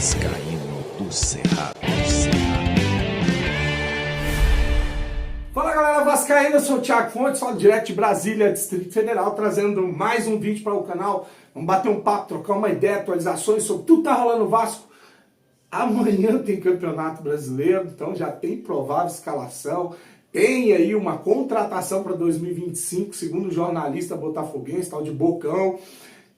Vascaíno do Cerrado. Fala galera vascaína, eu sou o Thiago Fontes, falo direto de Brasília, Distrito Federal, trazendo mais um vídeo para o canal. Vamos bater um papo, trocar uma ideia, atualizações sobre tudo que tá rolando no Vasco. Amanhã tem Campeonato Brasileiro, então já tem provável escalação. Tem aí uma contratação para 2025, segundo o jornalista botafoguense, tal de Bocão,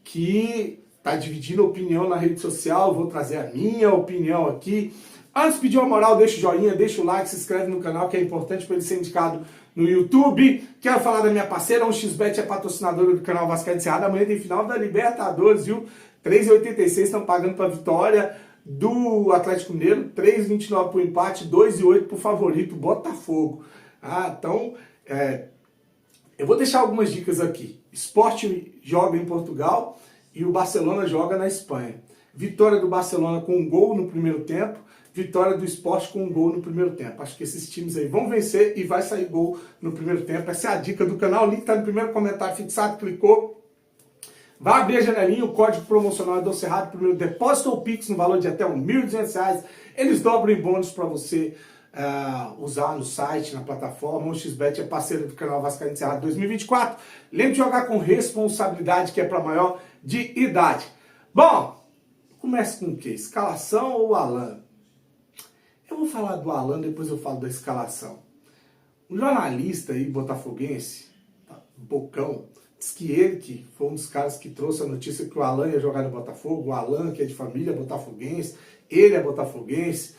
que tá dividindo opinião na rede social. Eu vou trazer a minha opinião aqui. Antes de pedir uma moral, deixa o joinha, deixa o like, se inscreve no canal, que é importante para ele ser indicado no YouTube. Quero falar da minha parceira, a 1xBet é patrocinadora do canal Vascaíno do Cerrado. Amanhã tem final da Libertadores, viu? 3,86 estão pagando para a vitória do Atlético Mineiro, 3,29 para o empate, 2,8 para o favorito, Botafogo. Então, eu vou deixar algumas dicas aqui. Sport joga em Portugal e o Barcelona joga na Espanha. Vitória do Barcelona com um gol no primeiro tempo, vitória do Sport com um gol no primeiro tempo. Acho que esses times aí vão vencer e vai sair gol no primeiro tempo. Essa é a dica do canal, o link está no primeiro comentário fixado, clicou. Vai abrir a janelinha, o código promocional é do Cerrado, primeiro depósito ou Pix no valor de até R$ 1.200. Eles dobram em bônus para você usar no site, na plataforma. O 1xBet é parceiro do canal Vascaíno do Cerrado 2024. Lembre de jogar com responsabilidade, que é para maior de idade. Bom, começa com o quê? Escalação ou Alan? Eu vou falar do Alan, depois eu falo da escalação. Um jornalista aí, botafoguense, Bocão, diz que ele que foi um dos caras que trouxe a notícia que o Alan ia jogar no Botafogo. O Alan, que é de família botafoguense, ele é botafoguense.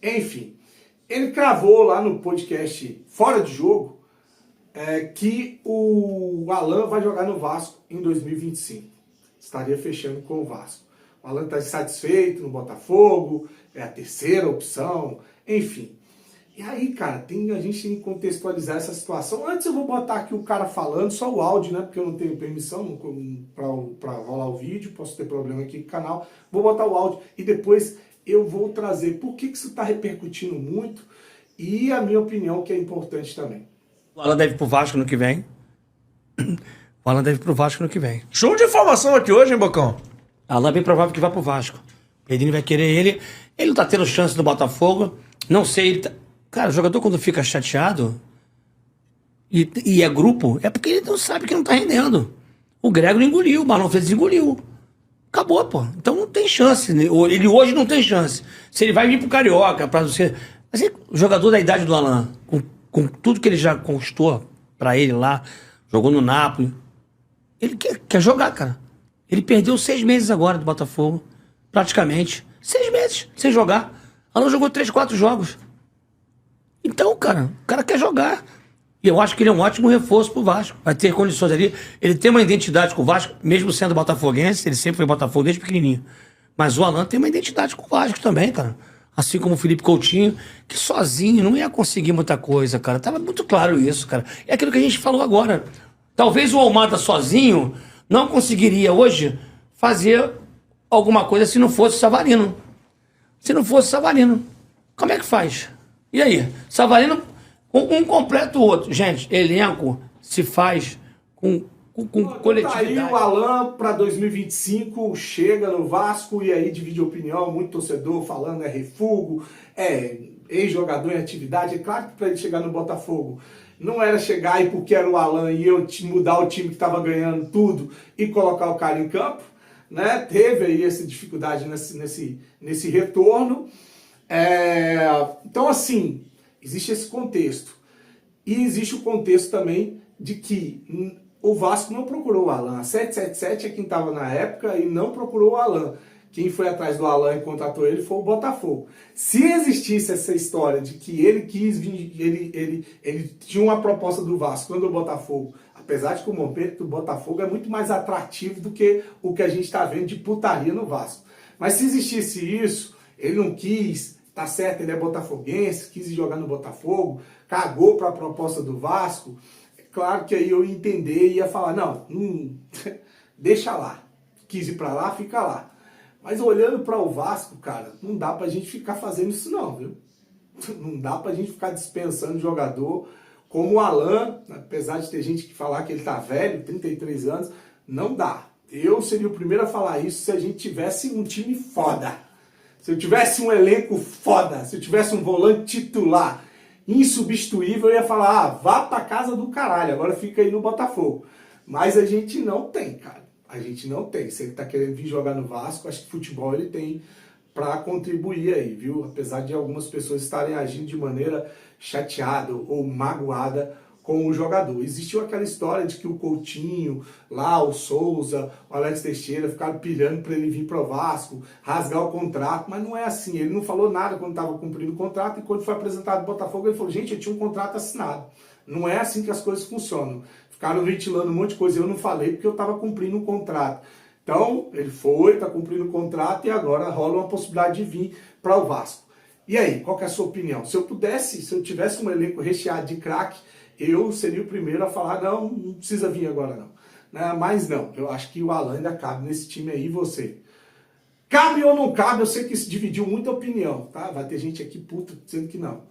Enfim, ele cravou lá no podcast Fora de Jogo que o Alan vai jogar no Vasco em 2025. Estaria fechando com o Vasco. O Alan está insatisfeito no Botafogo, é a terceira opção, enfim. E aí, cara, a gente tem que contextualizar essa situação. Antes eu vou botar aqui o cara falando, só o áudio, né? Porque eu não tenho permissão para rolar o vídeo, posso ter problema aqui com o canal. Vou botar o áudio e depois eu vou trazer por que isso está repercutindo muito e a minha opinião, que é importante também. O Alan deve ir pro Vasco no que vem. O Alan deve ir pro Vasco no que vem. Show de informação aqui hoje, hein, Bocão? Alan é bem provável que vá pro Vasco. Pedrinho vai querer ele. Ele não tá tendo chance no Botafogo. Não sei, ele tá... Cara, o jogador quando fica chateado e é grupo, é porque ele não sabe que não tá rendendo. O Grego engoliu, o Marlon Freitas engoliu. Acabou, pô. Então não tem chance. Ele hoje não tem chance. Se ele vai vir pro Carioca, pra você... Mas o jogador da idade do Alan, com tudo que ele já conquistou pra ele lá, jogou no Napoli, ele quer jogar, cara. Ele perdeu 6 meses agora do Botafogo, praticamente. 6 meses sem jogar. Alan jogou 3, 4 jogos. Então, cara, o cara quer jogar. E eu acho que ele é um ótimo reforço pro Vasco. Vai ter condições ali. Ele tem uma identidade com o Vasco, mesmo sendo botafoguense, ele sempre foi Botafogo desde pequenininho. Mas o Alan tem uma identidade com o Vasco também, cara. Assim como o Felipe Coutinho, que sozinho não ia conseguir muita coisa, cara. Tava muito claro isso, cara. É aquilo que a gente falou agora. Talvez o Almada sozinho não conseguiria hoje fazer alguma coisa se não fosse o Savarino. Se não fosse o Savarino. Como é que faz? E aí? Savarino, um completa o outro. Gente, elenco se faz com coletividade. Tá aí o Alan para 2025, chega no Vasco e aí divide opinião, muito torcedor falando refugo, ex-jogador em atividade. É claro que para ele chegar no Botafogo não era chegar e porque era o Alan e eu mudar o time que estava ganhando tudo e colocar o cara em campo, né? Teve aí essa dificuldade nesse retorno. Então, assim, existe esse contexto. E existe o contexto também de que o Vasco não procurou o Alan. A 777 é quem estava na época e não procurou o Alan. Quem foi atrás do Alan e contratou ele foi o Botafogo. Se existisse essa história de que ele quis vir, ele tinha uma proposta do Vasco quando o Botafogo, apesar de que o momento do Botafogo é muito mais atrativo do que o que a gente está vendo de putaria no Vasco. Mas se existisse isso, ele não quis, tá certo, ele é botafoguense, quis jogar no Botafogo, cagou para a proposta do Vasco, é claro que aí eu ia entender e ia falar, não, deixa lá, quis ir para lá, fica lá. Mas olhando para o Vasco, cara, não dá pra gente ficar fazendo isso não, viu? Não dá pra gente ficar dispensando jogador como o Alan, apesar de ter gente que falar que ele tá velho, 33 anos, não dá. Eu seria o primeiro a falar isso se a gente tivesse um time foda. Se eu tivesse um elenco foda, se eu tivesse um volante titular insubstituível, eu ia falar, vá pra casa do caralho, agora fica aí no Botafogo. Mas a gente não tem, cara. A gente não tem. Se ele tá querendo vir jogar no Vasco, acho que futebol ele tem para contribuir aí, viu? Apesar de algumas pessoas estarem agindo de maneira chateada ou magoada com o jogador. Existiu aquela história de que o Coutinho, lá o Souza, o Alex Teixeira ficaram pilhando para ele vir para o Vasco, rasgar o contrato, mas não é assim. Ele não falou nada quando estava cumprindo o contrato e quando foi apresentado no Botafogo ele falou, gente, eu tinha um contrato assinado. Não é assim que as coisas funcionam. Ficaram ventilando um monte de coisa, eu não falei porque eu estava cumprindo um contrato. Então, ele foi, está cumprindo o contrato e agora rola uma possibilidade de vir para o Vasco. E aí, qual que é a sua opinião? Se eu tivesse um elenco recheado de craque, eu seria o primeiro a falar, não precisa vir agora não. Mas não, eu acho que o Alan ainda cabe nesse time aí, você. Cabe ou não cabe? Eu sei que isso dividiu muita opinião, tá? Vai ter gente aqui puta dizendo que não.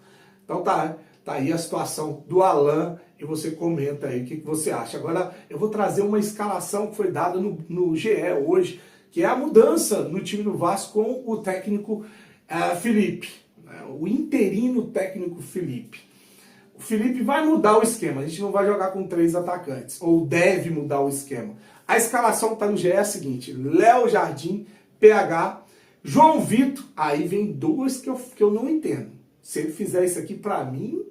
Então tá aí a situação do Alan e você comenta aí o que você acha. Agora eu vou trazer uma escalação que foi dada no GE hoje, que é a mudança no time do Vasco com o técnico Felipe, né? O interino técnico Felipe. O Felipe vai mudar o esquema, a gente não vai jogar com 3 atacantes, ou deve mudar o esquema. A escalação que está no GE é a seguinte, Léo Jardim, PH, João Vitor, aí vem 2 que eu não entendo. Se ele fizer isso aqui pra mim,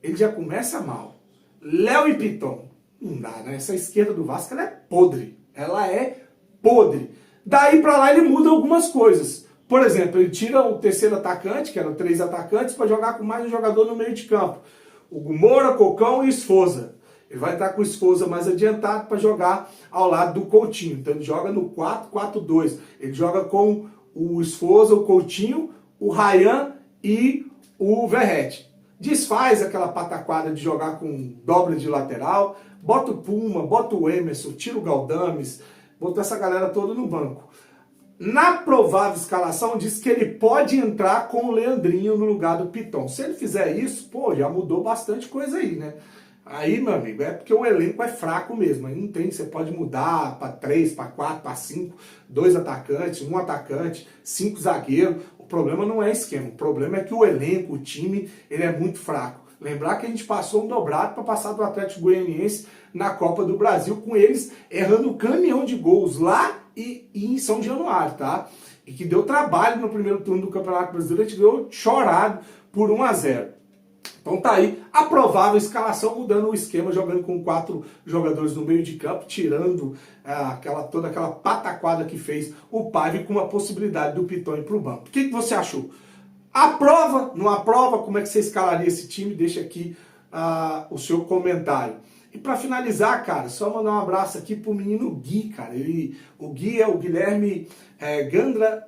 ele já começa mal. Léo e Piton, não dá, né? Essa esquerda do Vasco ela é podre, Daí pra lá ele muda algumas coisas. Por exemplo, ele tira o terceiro atacante, que eram 3 atacantes, para jogar com mais um jogador no meio de campo. O Moura, Cocão e Esforza. Ele vai estar com o Esforza mais adiantado para jogar ao lado do Coutinho. Então ele joga no 4-4-2. Ele joga com o Esforza, o Coutinho, o Ryan e o Verratti. Desfaz aquela pataquada de jogar com dobra de lateral, bota o Puma, bota o Emerson, tira o Galdames, bota essa galera toda no banco. Na provável escalação, diz que ele pode entrar com o Leandrinho no lugar do Piton. Se ele fizer isso, pô, já mudou bastante coisa aí, né? Aí, meu amigo, é porque o elenco é fraco mesmo. Aí não tem, você pode mudar para 3, para 4, para 5, 2 atacantes, 1 atacante, 5 zagueiros. O problema não é esquema, o problema é que o elenco, o time, ele é muito fraco. Lembrar que a gente passou um dobrado para passar do Atlético Goianiense na Copa do Brasil, com eles errando um caminhão de gols lá e em São Januário, tá? E que deu trabalho no primeiro turno do Campeonato Brasileiro, a gente ganhou chorado por 1-0. Então tá aí a provável escalação, mudando o esquema, jogando com 4 jogadores no meio de campo, tirando toda aquela pataquada que fez o Paiva com a possibilidade do Piton ir pro banco. O que você achou? Aprova? Não aprova? Como é que você escalaria esse time? Deixa aqui o seu comentário. E para finalizar, cara, só mandar um abraço aqui pro menino Gui, cara. O Gui é o Guilherme Gandra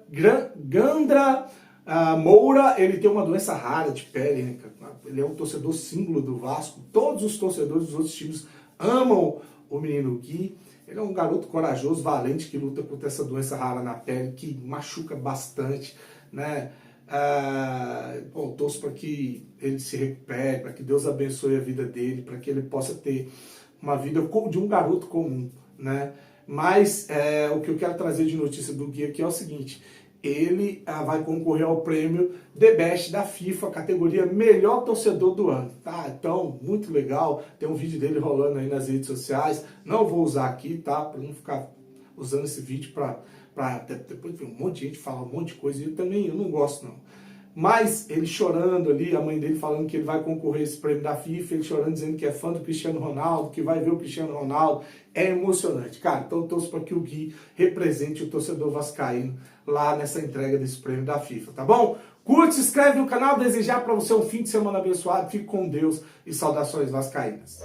Moura. Ele tem uma doença rara de pele, né? Ele é um torcedor símbolo do Vasco. Todos os torcedores dos outros times amam o menino Gui. Ele é um garoto corajoso, valente, que luta contra essa doença rara na pele, que machuca bastante, né? Bom, torço para que ele se recupere, para que Deus abençoe a vida dele, para que ele possa ter uma vida como de um garoto comum, né? Mas o que eu quero trazer de notícia do Gui aqui é o seguinte: ele vai concorrer ao prêmio The Best da FIFA, categoria Melhor Torcedor do Ano, tá? Então, muito legal, tem um vídeo dele rolando aí nas redes sociais, não vou usar aqui, tá? Para não ficar usando esse vídeo para depois um monte de gente fala um monte de coisa, e eu não gosto não. Mas ele chorando ali, a mãe dele falando que ele vai concorrer a esse prêmio da FIFA, ele chorando dizendo que é fã do Cristiano Ronaldo, que vai ver o Cristiano Ronaldo, é emocionante. Cara, então eu torço para que o Gui represente o torcedor vascaíno lá nessa entrega desse prêmio da FIFA, tá bom? Curte, se inscreve no canal, desejar para você um fim de semana abençoado, fique com Deus e saudações vascaínas.